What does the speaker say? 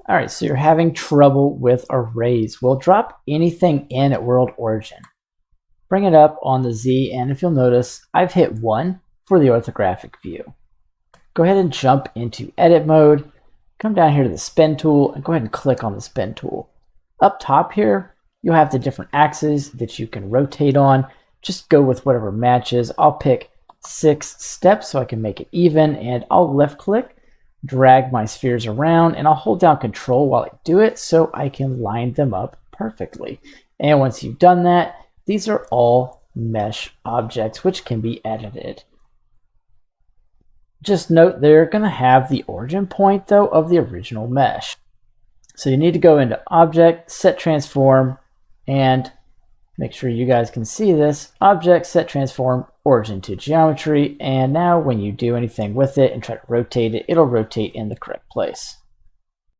All right, so you're having trouble with arrays. We'll drop anything in at world origin. Bring it up on the Z, and if you'll notice, I've hit 1 for the orthographic view. Go ahead and jump into edit mode. Come down here to the spin tool and go ahead and click on the spin tool. Up top here, you'll have the different axes that you can rotate on. Just go with whatever matches. I'll pick 6 steps so I can make it even, and I'll left click, drag my spheres around, and I'll hold down control while I do it so I can line them up perfectly. And once you've done that, these are all mesh objects which can be edited. Just note they're going to have the origin point though of the original mesh. So you need to go into Object, Set Transform, and make sure you guys can see this. Object, Set Transform, Origin to Geometry, and now when you do anything with it and try to rotate it, it'll rotate in the correct place.